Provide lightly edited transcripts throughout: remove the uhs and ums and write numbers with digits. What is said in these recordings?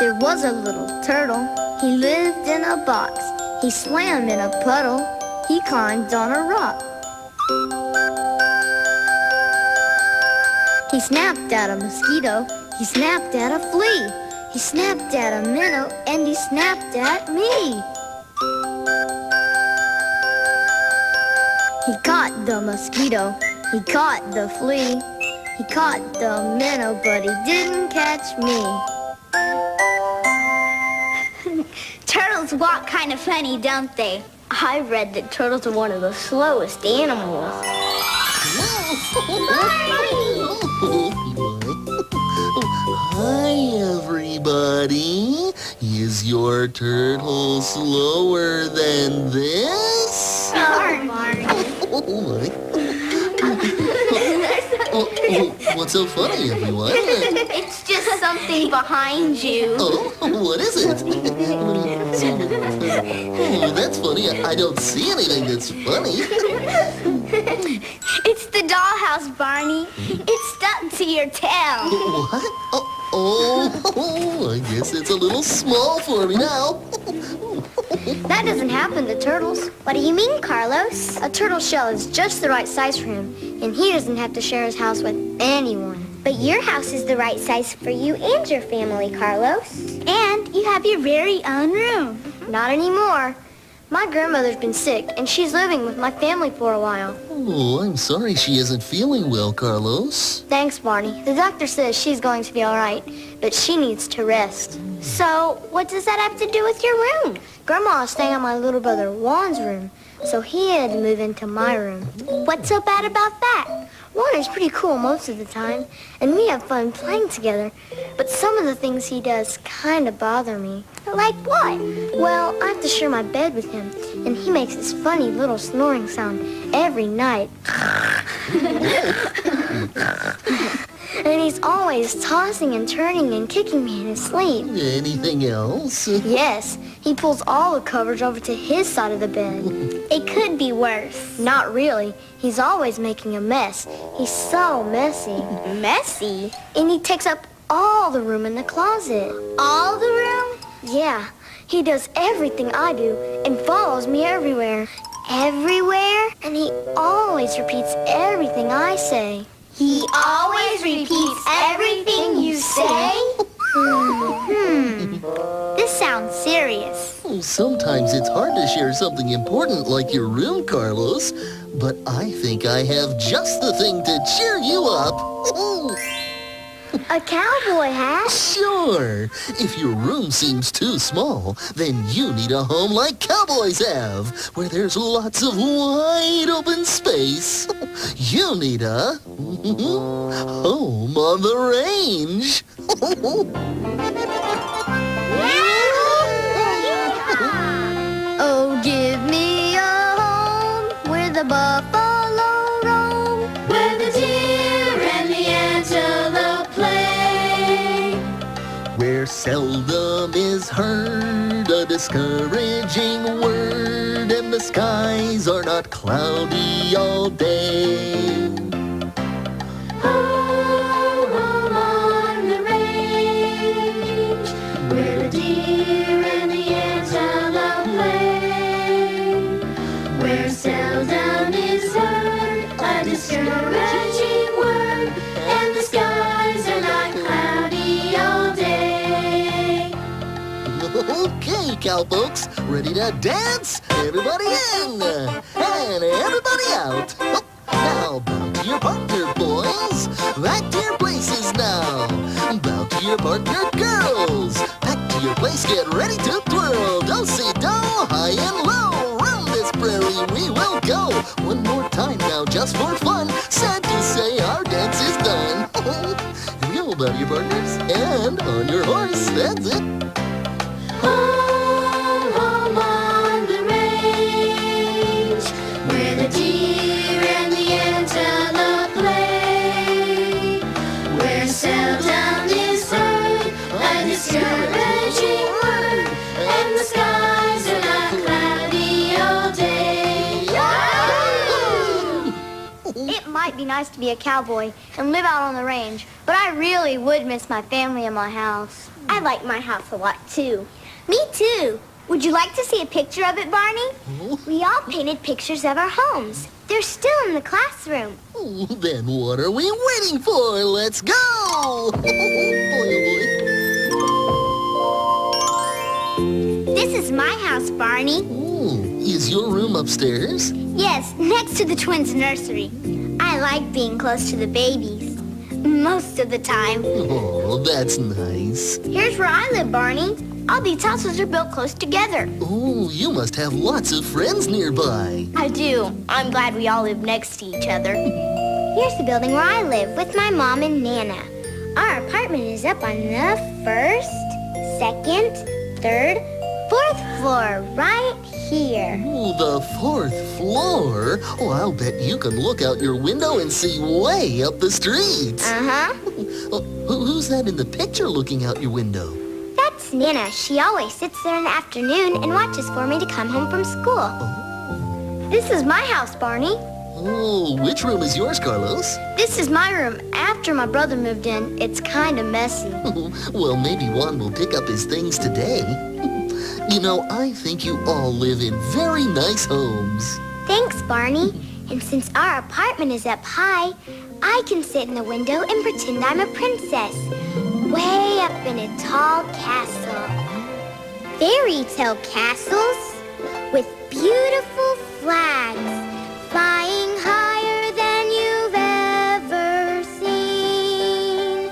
There was a little turtle. He lived in a box. He swam in a puddle. He climbed on a rock. He snapped at a mosquito. He snapped at a flea. He snapped at a minnow, and he snapped at me. He caught the mosquito. He caught the flea. He caught the minnow, but he didn't catch me. Turtles walk kind of funny, don't they? I read that turtles are one of the slowest animals. Hi, everybody. Is your turtle slower than this? Sorry, Barney. What's so funny, everyone? It's just something behind you. Oh, what is it? Oh, that's funny. I don't see anything that's funny. It's the dollhouse, Barney. It's stuck to your tail. What? Oh, I guess it's a little small for me now. That doesn't happen to turtles. What do you mean, Carlos? A turtle shell is just the right size for him, and he doesn't have to share his house with anyone. But your house is the right size for you and your family, Carlos. And you have your very own room. Not anymore. My grandmother's been sick, and she's living with my family for a while. Oh, I'm sorry she isn't feeling well, Carlos. Thanks, Barney. The doctor says she's going to be all right, but she needs to rest. So, what does that have to do with your room? Grandma is staying in my little brother Juan's room, so he had to move into my room. What's so bad about that? Juan is pretty cool most of the time, and we have fun playing together, but some of the things he does kind of bother me. Like what? Well, I have to share my bed with him, and he makes this funny little snoring sound every night. And he's always tossing and turning and kicking me in his sleep. Anything else? Yes, he pulls all the covers over to his side of the bed. It could be worse. Not really. He's always making a mess. He's so messy. Messy? And he takes up all the room in the closet. All the room? Yeah, he does everything I do and follows me everywhere. Everywhere? And he always repeats everything I say. He always repeats everything you say? This sounds serious. Oh, sometimes it's hard to share something important like your room, Carlos. But I think I have just the thing to cheer you up. A cowboy hat? Sure. If your room seems too small, then you need a home like cowboys have, where there's lots of wide open space. You need a home on the range. Oh, give me a home where the buffalo roam, where the deer and the antelope play, where seldom is heard a discouraging word, and the skies are not cloudy all day. home on the range, where the deer and the antelope play, where seldom is heard a discouraging word, and the skies are not cloudy all day. Okay, cowpokes, ready to dance? Everybody in and everybody out. Now bow to your partner, boys. Back to your places now. Bow to your partner, girls. Back to your place, get ready to twirl. Do-si-do, high and low. Round this prairie we will go. One more time now, just for fun. Sad to say, our dance is done. Here we go, bow to your partners. And on your horse, that's it. Home on the range, where the deer and the antelope play, where seldom is heard a discouraging word, and the skies are not cloudy all day. It might be be nice to be a cowboy and live out on the range, but I really would miss my family and my house. I like my house a lot, too. Me, too. Would you like to see a picture of it, Barney? We all painted pictures of our homes. They're still in the classroom. Oh, then what are we waiting for? Let's go! Oh, boy, oh, boy. This is my house, Barney. Oh, is your room upstairs? Yes, next to the twins' nursery. I like being close to the babies. Most of the time. Oh, that's nice. Here's where I live, Barney. All these houses are built close together. Oh, you must have lots of friends nearby. I do. I'm glad we all live next to each other. Here's the building where I live with my mom and Nana. Our apartment is up on the first, second, third, fourth floor, right here. Oh, the fourth floor? Oh, I'll bet you can look out your window and see way up the street. Uh-huh. Oh, who's that in the picture looking out your window? That's Nana. She always sits there in the afternoon and watches for me to come home from school. This is my house, Barney. Oh, which room is yours, Carlos? This is my room. After my brother moved in, it's kind of messy. Well, maybe Juan will pick up his things today. You know, I think you all live in very nice homes. Thanks, Barney. And since our apartment is up high, I can sit in the window and pretend I'm a princess. Way up in a tall castle. Fairy tale castles with beautiful flags flying higher than you've ever seen.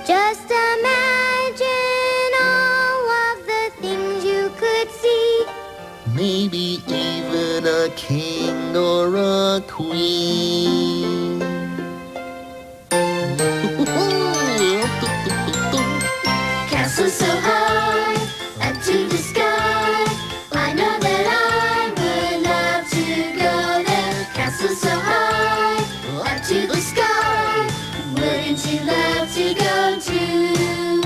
Just imagine all of the things you could see. Maybe even a king or a queen. Castle so high, up to the sky. I know that I would love to go there. Castle so high, up to the sky. Wouldn't you love to go too?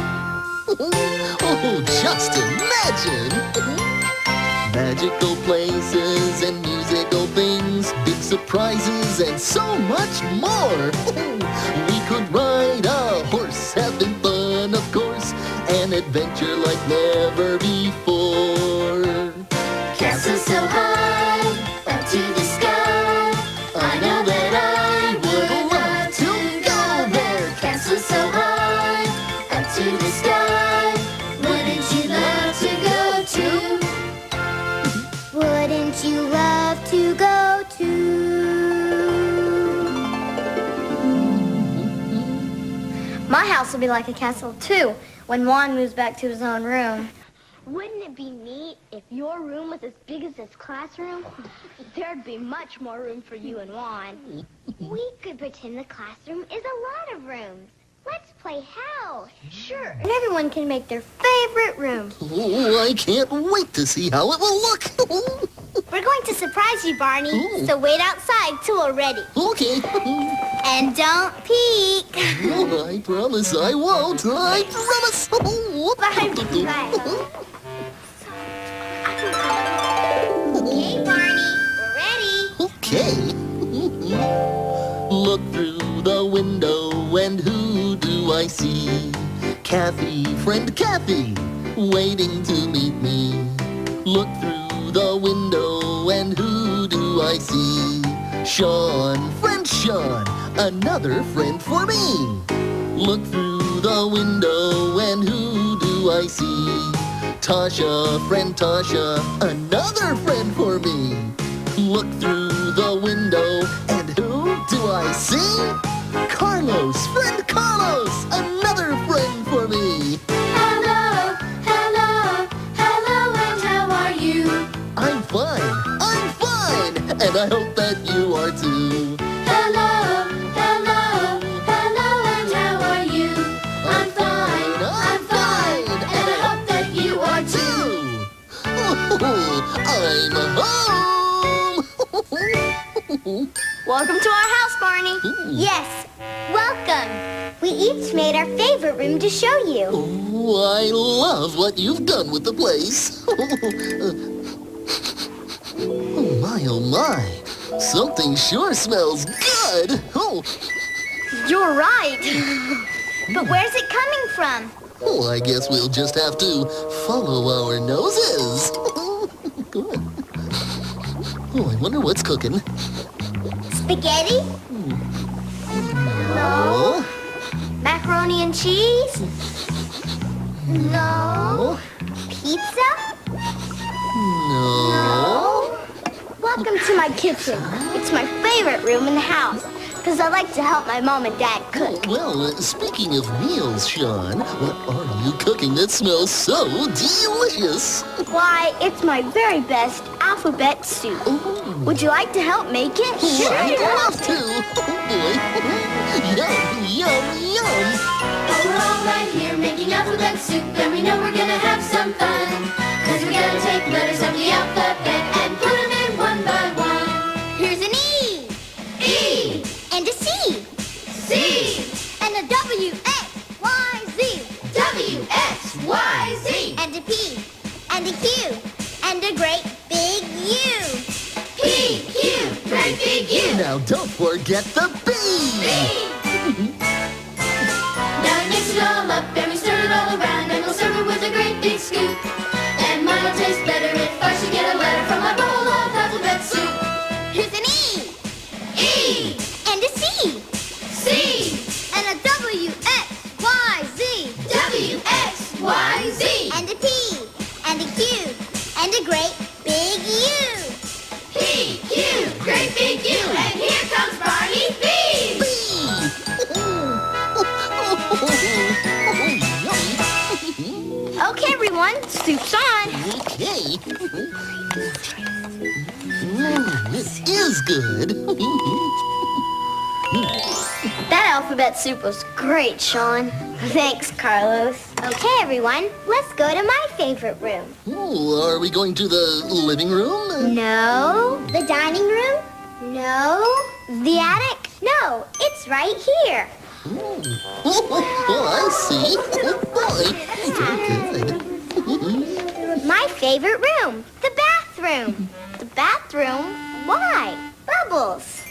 Oh, just imagine! Magical places and musical things, big surprises and so much more. We could ride a horse, having fun, of course, an adventure like never before. Castle so high, up to the sky. I know that I would love to go there. Castle so high, up to the sky. Wouldn't you love to go too? Wouldn't you love to go too? My house will be like a castle, too, when Juan moves back to his own room. Wouldn't it be neat if your room was as big as this classroom? There'd be much more room for you and Juan. We could pretend the classroom is a lot of rooms. Let's play house. Sure. And everyone can make their favorite room. Oh, I can't wait to see how it will look. We're going to surprise you, Barney. Ooh. So wait outside till we're ready. Okay. And don't peek. Oh, I promise I won't. I promise. Okay, Barney, we're ready. Okay. Look through the window and who do I see? Kathy, friend Kathy, waiting to meet me. Look through the window and who do I see? Sean, friend Sean, another friend for me. Look through the window and who do I see? Tasha, friend Tasha, another friend for me. Look through the window and who do I see? Carlos, friend Carlos, another friend for me. Hello, hello, hello, and how are you? I'm fine, and I hope that you are too. Hello, hello, hello, and how are you? I'm fine, and I hope that you are too. I'm home! Welcome to our house, Barney. Yes, welcome. We each made our favorite room to show you. Oh, I love what you've done with the place. Oh my, oh my. Something sure smells good. Oh, You're right. But where's it coming from? oh, I guess we'll just have to follow our noses. Good. Oh, I wonder what's cooking. Spaghetti? No. Macaroni and cheese? No. Pizza? No. Welcome to my kitchen. It's my favorite room in the house because I like to help my mom and dad cook. Well, speaking of meals, Sean, what are you cooking that smells so delicious? Why, it's my very best alphabet soup. Oh, Would you like to help make it? I'd love to. Oh, boy. Yum, yum, yum. Oh, we're all right here making alphabet soup, and we know we're gonna have some fun. 'Cause we gotta take letters of the alphabet and put them in one by one. Here's an E. E, And a C. C, And a W, X, Y, Z. W, X, Y, Z. And a P. And a Q. And a great big U. P, Q, great big U. Now don't forget the B. Now we mix it all up and we stir it all around, and we'll serve it with a great big scoop. And mine will taste better if I should get a letter from my bowl of alphabet soup. Here's an E. E, And a C. C, And a W, X, Y, Z. W, X, Y, Z. And a P. And a Q. And a great big U. P, Q, great big U. And here comes Barney B. Okay, everyone, soup's on. Okay. This is good. That alphabet soup was great, Sean. Thanks, Carlos. Okay, everyone, let's go to my favorite room. Oh, are we going to the living room? No. The dining room? No. The attic? No, it's right here. Oh, I see. Oh, boy. Very good. My favorite room, the bathroom. The bathroom? Why? Bubbles.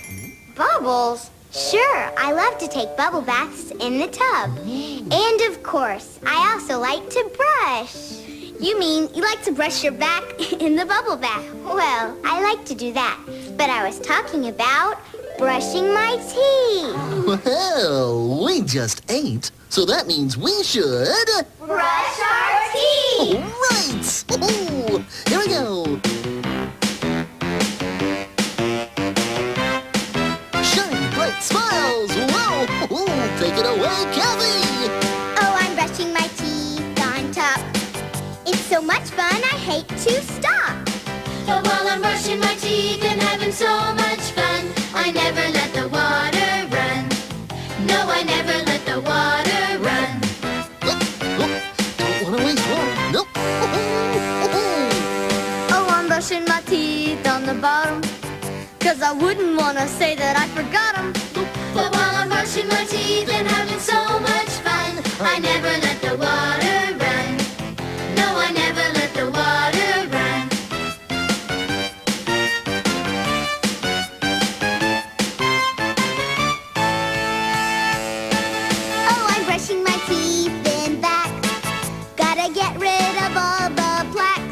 Bubbles? Sure, I love to take bubble baths in the tub. And of course, I also like to brush. You mean you like to brush your back in the bubble bath? Well, I like to do that, but I was talking about brushing my teeth. Well, we just ate, so that means we should... Brush our teeth. All right. Oh, here we go. Shiny, bright smiles. Wow. Oh, take it away, Kathy. Oh, I'm brushing my teeth on top. It's so much fun, I hate to stop. But while I'm brushing my teeth and having so much fun, I never let the water run. No, I never let the water run. Don't want to waste water. Nope. Oh, I'm brushing my teeth on the bottom, 'cause I wouldn't want to say that I forgot them. But while I'm brushing my teeth and having so much fun, I never let the water run. No, I never let the water run. Oh, I'm brushing my teeth in back. Gotta get rid of all the plaque.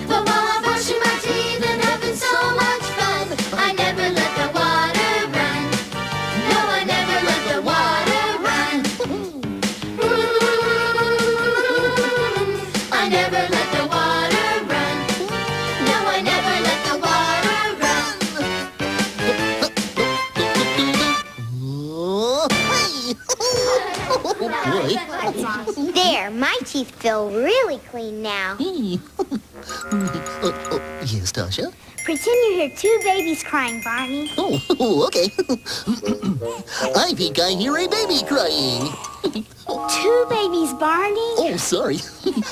But while I'm brushing my teeth and having so much fun, I never let the water run. No, I never let the water run. I never let the water run. No, I never let the water run. Oh, hey. Oh, boy. There, my teeth feel really clean now. Yes, Tasha? Pretend you hear two babies crying, Barney. Oh, okay. I think I hear a baby crying. Two babies, Barney? Oh, sorry.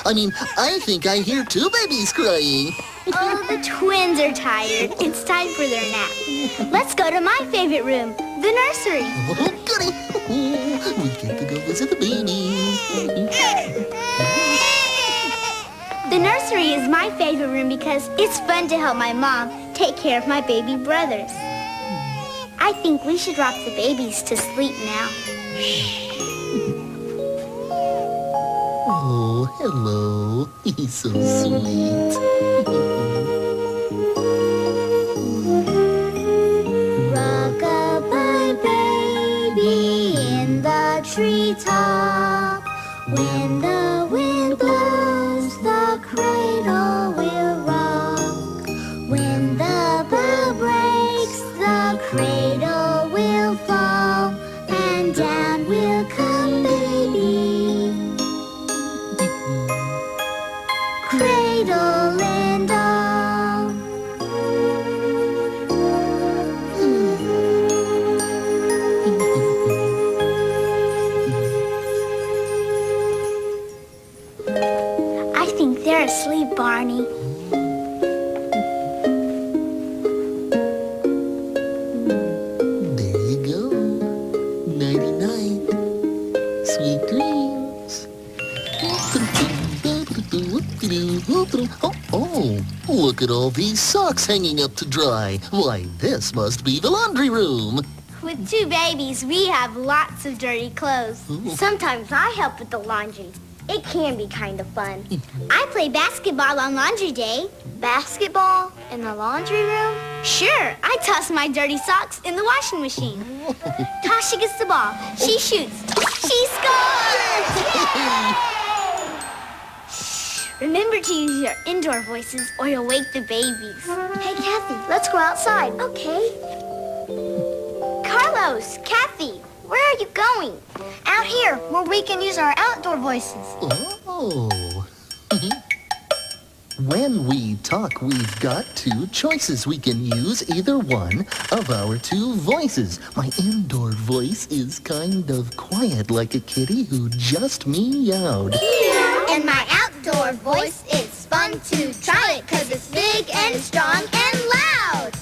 I mean, I think I hear two babies crying. Oh, the twins are tired. It's time for their nap. Let's go to my favorite room, the nursery. Oh, goody. We get to go visit the babies. The nursery is my favorite room because it's fun to help my mom take care of my baby brothers. I think we should rock the babies to sleep now. Oh, hello. He's so sweet. Rock-a-bye, baby, in the treetop. When the wind blows, the cradle will rock. When the bough breaks, the cradle will fall, and down will come baby. Cradle and all. I think they're asleep, Barney. There you go. Nighty-night. Sweet dreams. Oh, look at all these socks hanging up to dry. Why, this must be the laundry room. With two babies, we have lots of dirty clothes. Sometimes I help with the laundry. It can be kind of fun. I play basketball on laundry day. Basketball in the laundry room? Sure, I toss my dirty socks in the washing machine. Tasha gets the ball. She shoots. She scores! Shh. Remember to use your indoor voices or you'll wake the babies. Hey, Kathy, let's go outside. Okay. Carlos, Kathy, where are you going? Out here, where we can use our outdoor voices. Oh. When we talk, we've got two choices. We can use either one of our two voices. My indoor voice is kind of quiet, like a kitty who just meowed. And my outdoor voice is fun to try it 'cause it's big and strong and loud.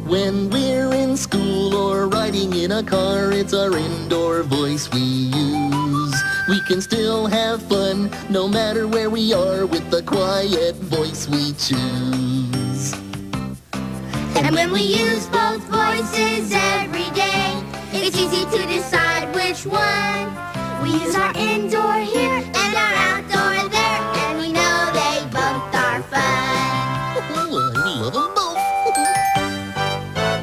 When we're in school or riding in a car, it's our indoor voice we use. We can still have fun no matter where we are with the quiet voice we choose. And when we use both voices every day, it's easy to decide which one. We use our indoor here and our outdoor there, and we know they both are fun. Oh, I love them both.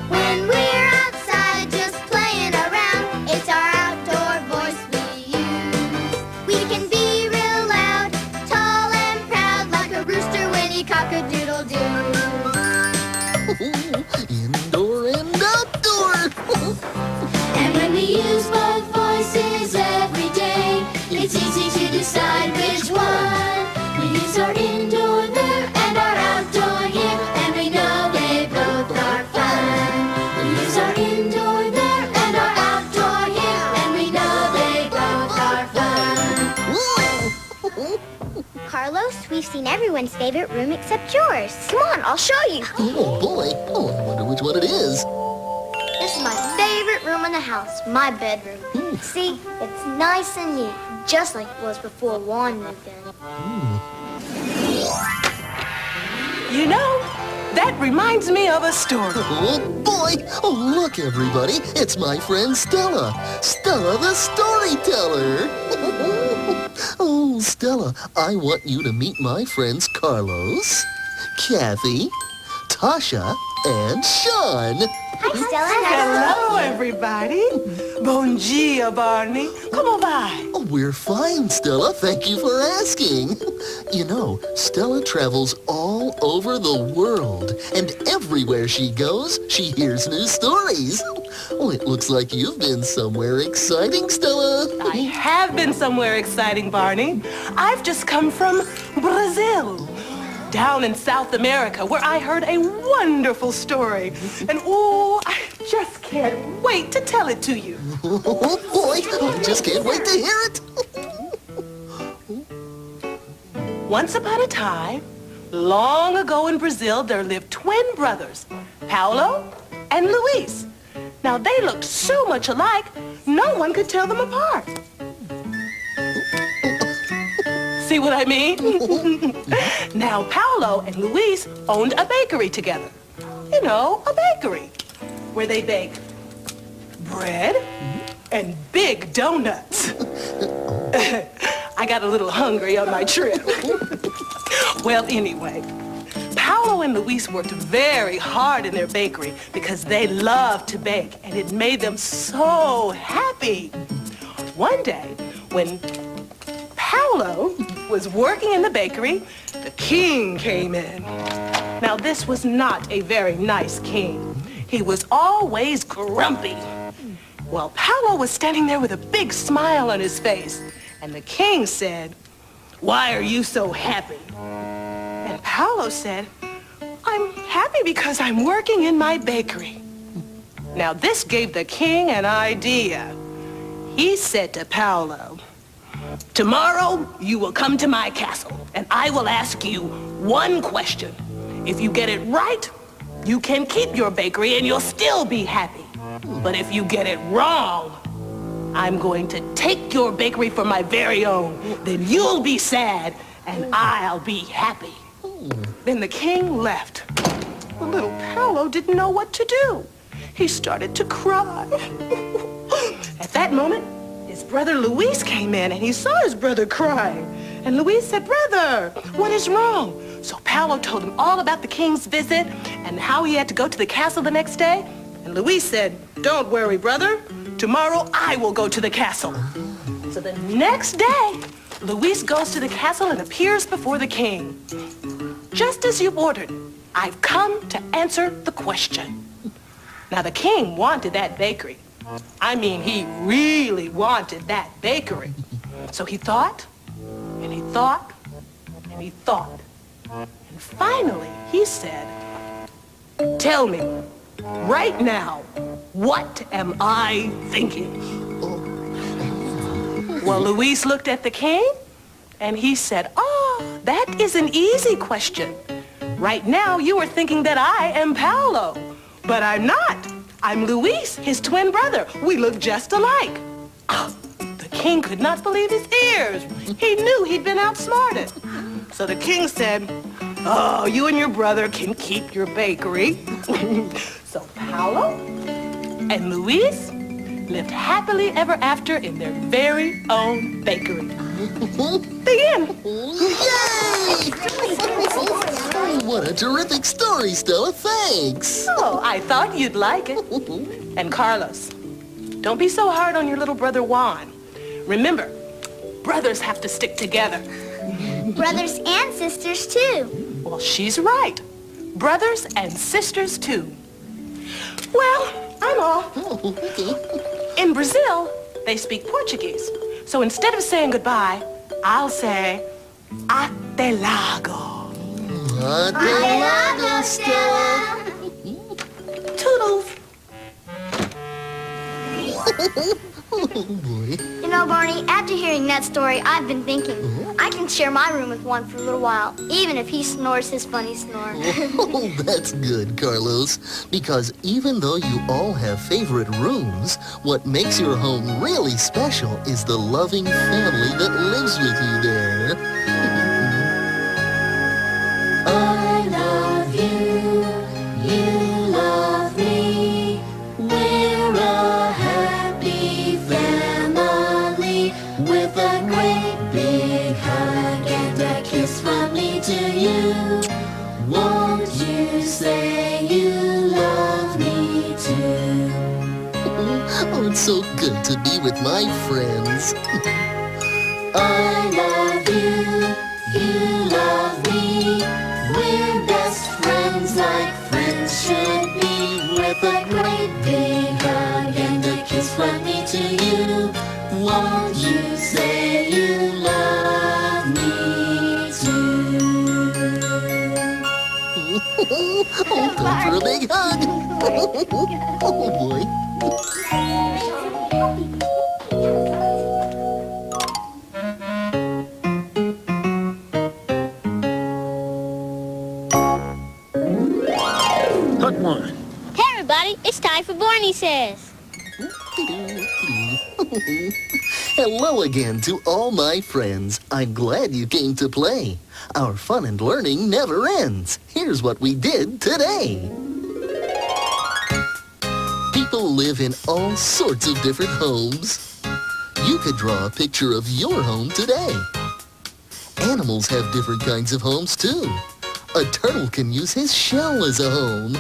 When we're outside just playing around, it's our outdoor voice we use. We can be real loud, tall and proud, like a rooster when he cock-a-doodle-doo. Indoor and outdoor. And when we use both voices every day, it's easy to decide which one. We use our indoor there and our outdoor here, and we know they both are fun. We use our indoor there and our outdoor here, and we know they both are fun. Carlos, we've seen everyone's favorite room except yours. Come on, I'll show you. Oh, boy. Oh, I wonder which one it is. This is my favorite room in the house, my bedroom. See, it's nice and neat, just like it was before Juan moved in. You know, that reminds me of a story. Oh, boy. Oh, look, everybody. It's my friend Stella. Stella the storyteller. Oh, Stella, I want you to meet my friends Carlos, Kathy, Tasha, and Sean. Hi, Stella. Hello, everybody. Bon dia, Barney. Come by. Oh, we're fine, Stella. Thank you for asking. You know, Stella travels all over the world, and everywhere she goes, she hears new stories. Oh, it looks like you've been somewhere exciting, Stella. I have been somewhere exciting, Barney. I've just come from Brazil, down in South America, where I heard a wonderful story. And oh, I just can't wait to tell it to you. Oh, boy. I just can't wait to hear it. Once upon a time, long ago in Brazil, there lived twin brothers, Paulo and Luis. Now, they looked so much alike, no one could tell them apart. See what I mean? Now, Paulo and Luis owned a bakery together. you know, a bakery where they bake bread and big donuts. I got a little hungry on my trip. Well, anyway, Paolo and Luis worked very hard in their bakery because they loved to bake, and it made them so happy. One day, when Paolo was working in the bakery, the king came in. Now, this was not a very nice king. He was always grumpy. Well, Paolo was standing there with a big smile on his face, and the king said, "Why are you so happy?" And Paolo said, "I'm happy because I'm working in my bakery." Now, this gave the king an idea. He said to Paolo, "Tomorrow you will come to my castle, and I will ask you one question. If you get it right, you can keep your bakery and you'll still be happy. But if you get it wrong, I'm going to take your bakery for my very own. Then you'll be sad, and I'll be happy." Then the king left. The little Paolo didn't know what to do. He started to cry. At that moment, his brother Luis came in, and he saw his brother crying. And Luis said, "Brother, what is wrong?" So Paolo told him all about the king's visit and how he had to go to the castle the next day. And Luis said, "Don't worry, brother. Tomorrow I will go to the castle." So the next day, Luis goes to the castle and appears before the king. "Just as you ordered, I've come to answer the question." Now, the king wanted that bakery. I mean, he really wanted that bakery. So he thought, and he thought, and he thought. And finally, he said, "Tell me, right now, what am I thinking?" Well, Luis looked at the king, and he said, "Oh, that is an easy question. Right now, you are thinking that I am Paolo, but I'm not. I'm Luis, his twin brother. We look just alike." The king could not believe his ears. He knew he'd been outsmarted. So the king said, "Oh, you and your brother can keep your bakery." So Paolo and Luis lived happily ever after in their very own bakery. The end. Yay! What a terrific story, Stella. Thanks. Oh, I thought you'd like it. And Carlos, don't be so hard on your little brother Juan. Remember, brothers have to stick together. Brothers and sisters, too. Well, she's right. Brothers and sisters, too. Well, I'm off. Oh, okay. In Brazil, they speak Portuguese. So instead of saying goodbye, I'll say, "Até logo." Até logo, Stella. Toodles. Oh, boy. You know, Barney, after hearing that story, I've been thinking I can share my room with one for a little while, even if he snores his funny snore. Oh, that's good, Carlos. Because even though you all have favorite rooms, what makes your home really special is the loving family that lives with you there. I love you, you love me. We're a happy family with a great big hug and a kiss from me to you. Won't you say you love me too? Oh, it's so good to be with my friends. I love you, you love me. We're best friends like friends should be, with a great big hug and a kiss from me to you. Won't you say you love me too? Oh, time for a big hug. Oh, boy. Hut one. Hey, everybody, it's time for Barney Says. Hello again to all my friends. I'm glad you came to play. Our fun and learning never ends. Here's what we did today. People live in all sorts of different homes. You could draw a picture of your home today. Animals have different kinds of homes too. A turtle can use his shell as a home.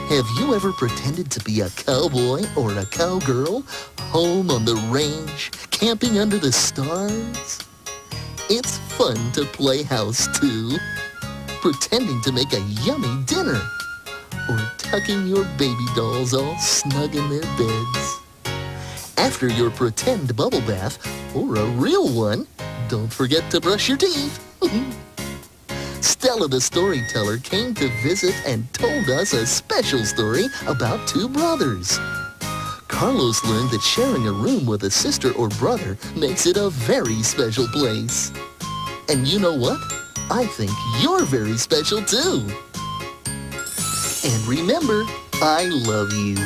Have you ever pretended to be a cowboy or a cowgirl, home on the range, camping under the stars? It's fun to play house too. Pretending to make a yummy dinner, or tucking your baby dolls all snug in their beds. After your pretend bubble bath, or a real one, don't forget to brush your teeth. Stella the storyteller came to visit and told us a special story about two brothers. Carlos learned that sharing a room with a sister or brother makes it a very special place. And you know what? I think you're very special too. And remember, I love you.